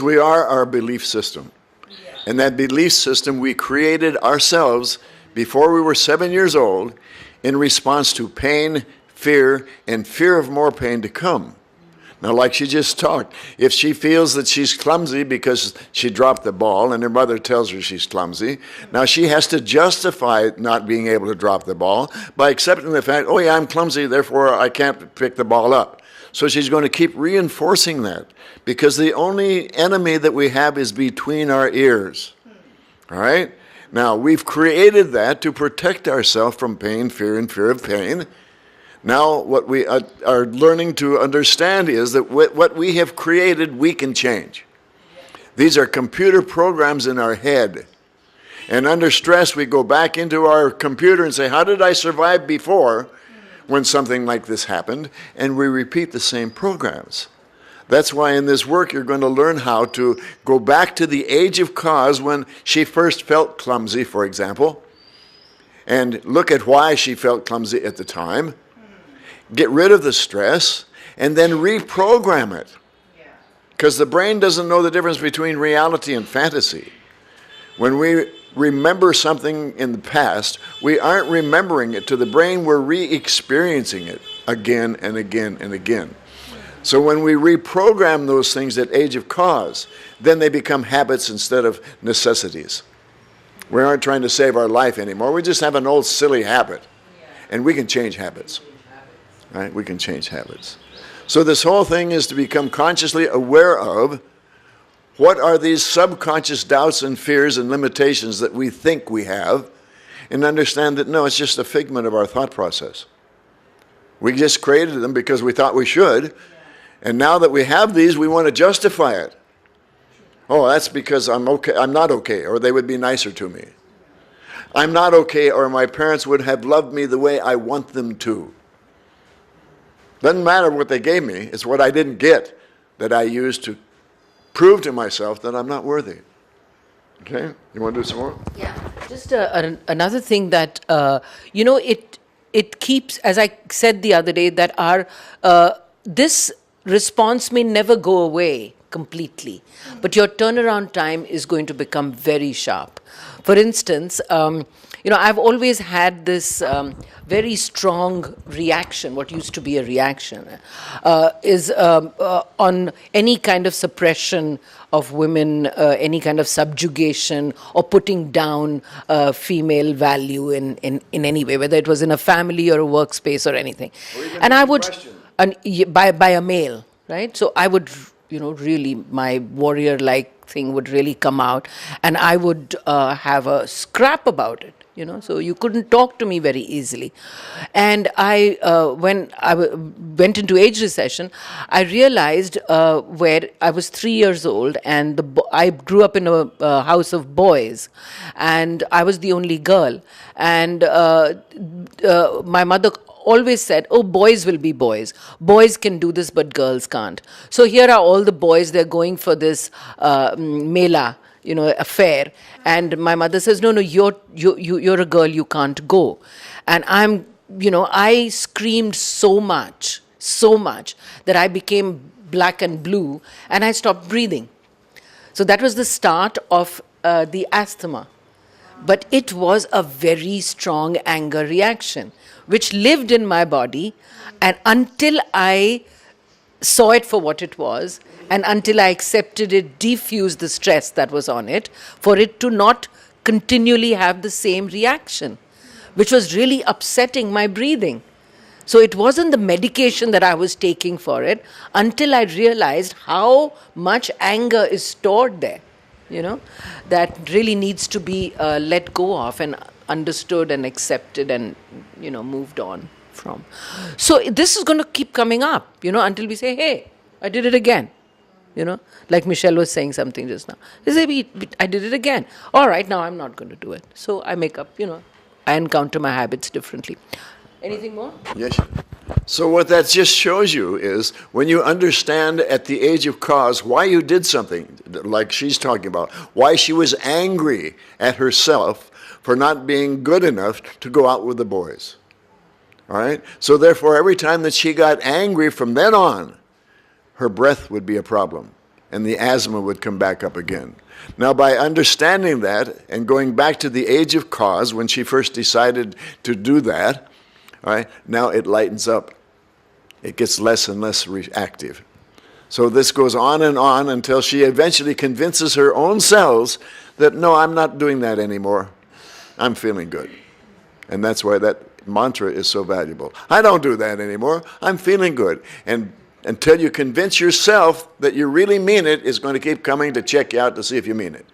We are our belief system. And that belief system we created ourselves before we were 7 years old in response to pain, fear, and fear of more pain to come. Now, like she just talked, if she feels that she's clumsy because she dropped the ball and her mother tells her she's clumsy, now she has to justify not being able to drop the ball by accepting the fact, oh yeah, I'm clumsy, therefore I can't pick the ball up. So she's going to keep reinforcing that because the only enemy that we have is between our ears. All right? Now, we've created that to protect ourselves from pain, fear, and fear of pain. Now, what we are learning to understand is that what we have created, we can change. These are computer programs in our head. And under stress, we go back into our computer and say, how did I survive before when something like this happened? And we repeat the same programs. That's why in this work, you're going to learn how to go back to the age of cause when she first felt clumsy, for example, and look at why she felt clumsy at the time. Get rid of the stress, and then reprogram it. Because the brain doesn't know the difference between reality and fantasy. When we remember something in the past, we aren't remembering it to the brain, we're re-experiencing it again and again and again. So when we reprogram those things at age of cause, then they become habits instead of necessities. We aren't trying to save our life anymore, we just have an old silly habit. And we can change habits. Right? We can change habits. So this whole thing is to become consciously aware of what are these subconscious doubts and fears and limitations that we think we have, and understand that no, it's just a figment of our thought process. We just created them because we thought we should, and now that we have these, we want to justify it. Oh, that's because I'm okay, I'm not okay, or they would be nicer to me. I'm not okay, or my parents would have loved me the way I want them to. Doesn't matter what they gave me, it's what I didn't get that I used to prove to myself that I'm not worthy. Okay? You want to do some more? Yeah. Just another thing that, it keeps, as I said the other day, that our this response may never go away completely, but your turnaround time is going to become very sharp. For instance, I've always had this very strong reaction, what used to be a reaction, is on any kind of suppression of women, any kind of subjugation or putting down female value in any way, whether it was in a family or a workspace or anything. And I would, by a male, right? So I would, really, my warrior-like thing would really come out, and I would have a scrap about it. So you couldn't talk to me very easily. And when I went into age recession, I realized where I was 3 years old, and I grew up in a house of boys, and I was the only girl. And my mother always said, oh, boys will be boys. Boys can do this, but girls can't. So here are all the boys, they're going for this mela, affair. And my mother says, no, you're a girl, you can't go. And I screamed so much that I became black and blue, and I stopped breathing. So that was the start of the asthma. But it was a very strong anger reaction, which lived in my body, and until I saw it for what it was, and until I accepted it, diffused the stress that was on it, for it to not continually have the same reaction, which was really upsetting my breathing. So it wasn't the medication that I was taking for it until I realized how much anger is stored there, that really needs to be let go of and understood and accepted and, moved on from. So this is going to keep coming up, until we say, hey, I did it again. Like Michelle was saying something just now. They say, I did it again. All right, now I'm not going to do it. So I make up, I encounter my habits differently. Anything more? Yes. So what that just shows you is when you understand at the age of cause why you did something, like she's talking about, why she was angry at herself for not being good enough to go out with the boys. All right? So therefore, every time that she got angry from then on, her breath would be a problem. and the asthma would come back up again. Now, by understanding that and going back to the age of cause when she first decided to do that, all right, now it lightens up. It gets less and less reactive. So this goes on and on until she eventually convinces her own cells that, no, I'm not doing that anymore. I'm feeling good. And that's why that mantra is so valuable. I don't do that anymore. I'm feeling good. And until you convince yourself that you really mean it, it's going to keep coming to check you out to see if you mean it.